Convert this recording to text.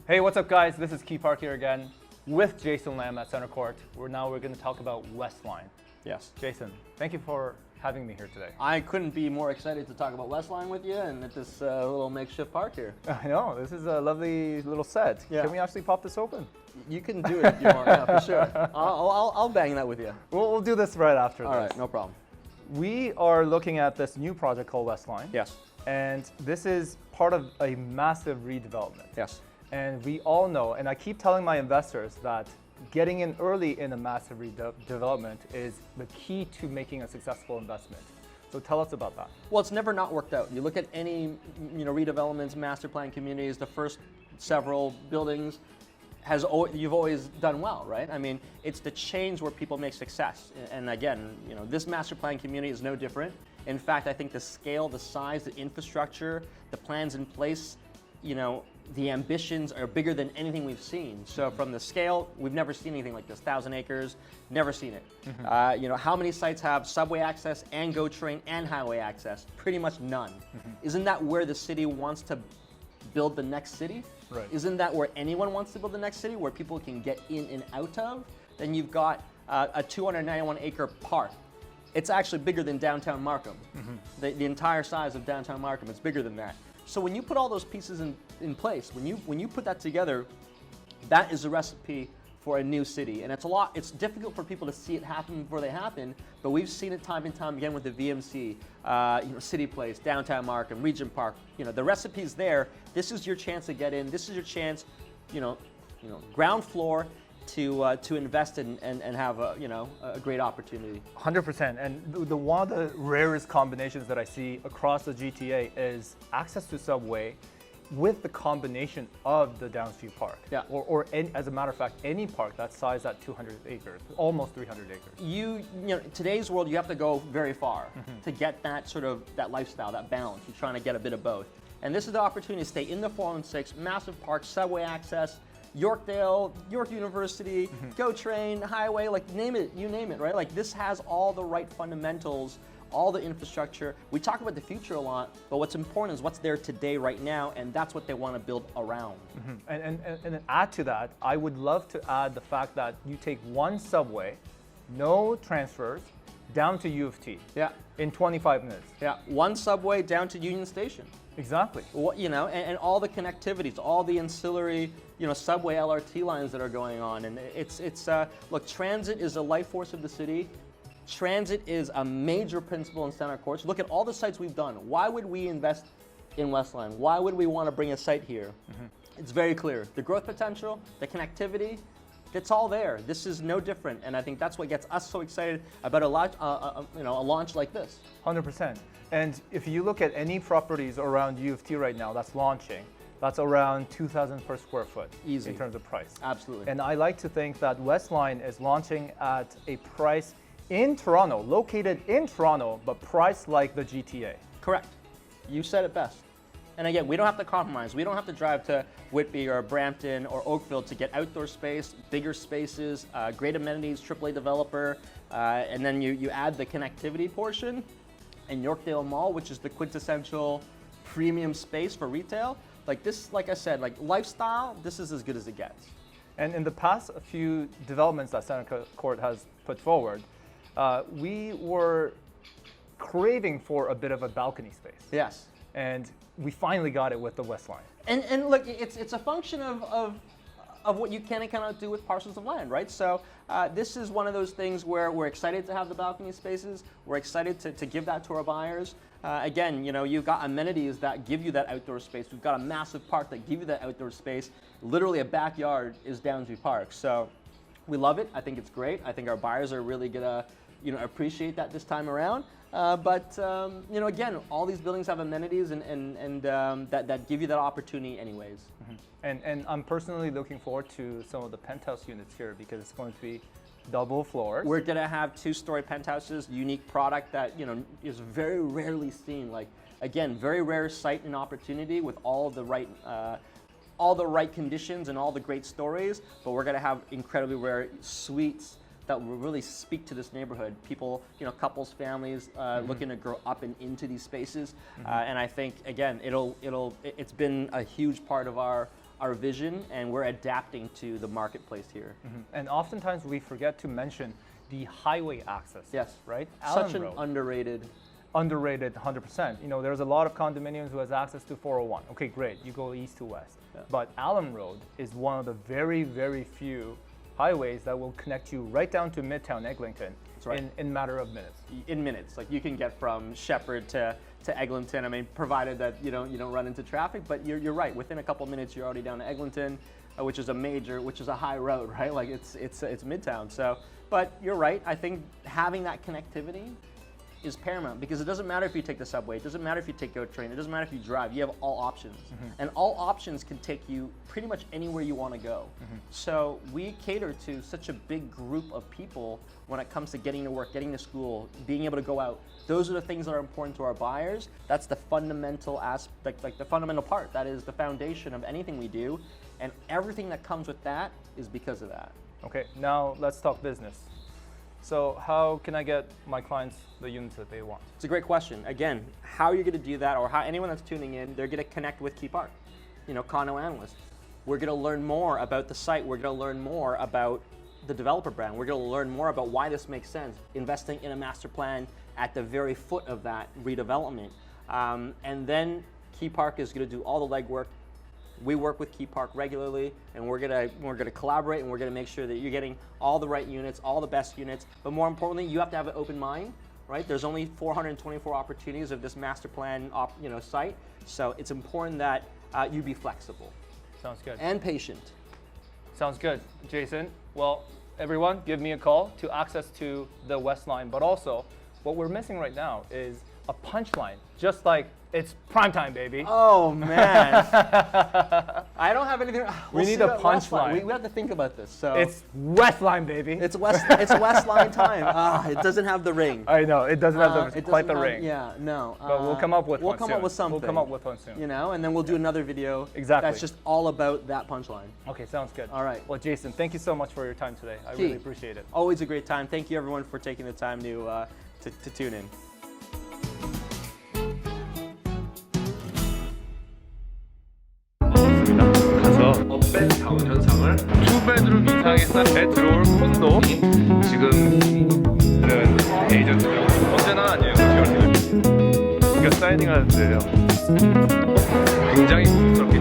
Hey, what's up guys? This is Key Park here again with Jason Lam at CentreCourt. We're going to talk about WestLine. Yes. Jason, thank you for having me here today. I couldn't be more excited to talk about WestLine with you and at this little makeshift park here. I know, this is a lovely little set. Yeah. Can we actually pop this open? You can do it if you want, yeah, for sure. I'll bang that with you. We'll do this right after this. All right, no problem. We are looking at this new project called WestLine. Yes. And this is part of a massive redevelopment. Yes. And we all know, and I keep telling my investors that getting in early in a massive redevelopment is the key to making a successful investment. So tell us about that. Well, it's never not worked out. You look at any redevelopments, master plan communities, the first several buildings, you've always done well, right? I mean, it's the change where people make success. And again, this master plan community is no different. In fact, I think the scale, the size, the infrastructure, the plans in place, the ambitions are bigger than anything we've seen. So from the scale, we've never seen anything like this. 1,000 acres, never seen it. Mm-hmm. How many sites have subway access and GO train and highway access? Pretty much none. Mm-hmm. Isn't that where the city wants to build the next city? Right. Isn't that where anyone wants to build the next city, where people can get in and out of? Then you've got a 291 acre park. It's actually bigger than downtown Markham. Mm-hmm. The entire size of downtown Markham, it's bigger than that. So when you put all those pieces in place, when you put that together, that is a recipe for a new city. And it's difficult for people to see it happen before they happen, but we've seen it time and time again with the VMC, City Place, downtown Markham, Regent Park. The recipe's there. This is your chance to get in. This is your chance, ground floor to invest in and have a great opportunity. 100%. And one of the rarest combinations that I see across the GTA is access to subway with the combination of the downstream park. Yeah. Or as a matter of fact, any park that's sized at 200 acres, almost 300 acres. Today's world, you have to go very far to get that lifestyle, that balance. You're trying to get a bit of both. And this is the opportunity to stay in the 416, massive park, subway access, Yorkdale, York University, GO train, highway, you name it, right? Like this has all the right fundamentals, all the infrastructure. We talk about the future a lot, but what's important is what's there today, right now, and that's what they want to build around. And add to that, I would love to add the fact that you take one subway, no transfers, down to U of T. Yeah. In 25 minutes. Yeah, one subway down to Union Station. Exactly. And all the connectivities, all the ancillary, subway LRT lines that are going on. And look, transit is a life force of the city. Transit is a major principle in CentreCourt. Look at all the sites we've done. Why would we invest in WestLine? Why would we want to bring a site here? It's very clear. The growth potential, the connectivity, it's all there. This is no different, and I think that's what gets us so excited about a launch like this. 100%. And if you look at any properties around U of T right now that's launching, that's around 2,000 per square foot. Easy. In terms of price. Absolutely. And I like to think that WestLine is launching at a price in Toronto, located in Toronto, but priced like the GTA. Correct. You said it best. And again, we don't have to compromise. We don't have to drive to Whitby or Brampton or Oakville to get outdoor space, bigger spaces, great amenities, AAA developer, and then you add the connectivity portion and Yorkdale Mall, which is the quintessential premium space for retail. Like this, like I said, like lifestyle, this is as good as it gets. And in the past few developments that CentreCourt has put forward, we were craving for a bit of a balcony space. Yes. And we finally got it with the WestLine. And look, it's a function of what you can and cannot do with parcels of land, right? So this is one of those things where we're excited to have the balcony spaces. We're excited to give that to our buyers. Again, you've got amenities that give you that outdoor space. We've got a massive park that give you that outdoor space. Literally a backyard is Downsview Park. So we love it. I think it's great. I think our buyers are really gonna appreciate that this time around. Again, all these buildings have amenities and that give you that opportunity anyways. And I'm personally looking forward to some of the penthouse units here because it's going to be double floors. We're gonna have 2-story penthouses, unique product that is very rarely seen. Like again, very rare site and opportunity with all the right conditions and all the great stories. But we're gonna have incredibly rare suites that will really speak to this neighborhood. People, couples, families looking to grow up and into these spaces. And I think again, it's been a huge part of our our vision and we're adapting to the marketplace here. And oftentimes we forget to mention the highway access. Yes. Right? Such Allen an Road. underrated. 100%. You know, there's a lot of condominiums who has access to 401. Okay, great. You go east to west. Yeah. But Allen Road is one of the very, very few highways that will connect you right down to Midtown Eglinton right. in matter of minutes. In minutes, like you can get from Shepherd to Eglinton. I mean, provided that you don't run into traffic. But you're right. Within a couple minutes, you're already down to Eglinton, which is a high road, right? Like it's Midtown. So, but you're right. I think having that connectivity is paramount because it doesn't matter if you take the subway, it doesn't matter if you take GO train, it doesn't matter if you drive. You have all options, and all options can take you pretty much anywhere you want to go. So we cater to such a big group of people when it comes to getting to work, getting to school, being able to go out. Those are the things that are important to our buyers. That's the fundamental aspect, like the fundamental part. That is the foundation of anything we do, and everything that comes with that is because of that. Okay, now let's talk business. So how can I get my clients the units that they want? It's a great question. Again, how you're going to do that, or how anyone that's tuning in, they're going to connect with Key Park, Condo Analyst. We're going to learn more about the site. We're going to learn more about the developer brand. We're going to learn more about why this makes sense, investing in a master plan at the very foot of that redevelopment. And then Key Park is going to do all the legwork. We work with Key Park regularly, and we're gonna collaborate, and we're gonna make sure that you're getting all the right units, all the best units. But more importantly, you have to have an open mind, right? There's only 424 opportunities of this master plan, site. So it's important that you be flexible. Sounds good. And patient. Sounds good, Jason. Well, everyone, give me a call to access to the WestLine. But also, what we're missing right now is a punchline, just like it's prime time, baby. Oh man, I don't have anything. We need a punchline. We have to think about this. So it's WestLine, baby. It's WestLine time. It doesn't have the ring. I know it doesn't have quite the ring. Yeah, no. But we'll come up with one soon. We'll come up with something. We'll come up with one soon. And then we'll do another video. Exactly. That's just all about that punchline. Okay, sounds good. All right. Well, Jason, thank you so much for your time today. I really appreciate it. Always a great time. Thank you, everyone, for taking the time to tune in. 업벤타운 현상을 2베드룸 이상에서 들어올 콘도 지금은 에이전트가 언제나 아니에요. 그러니까 사이닝 하는데요. 굉장히 고급스럽게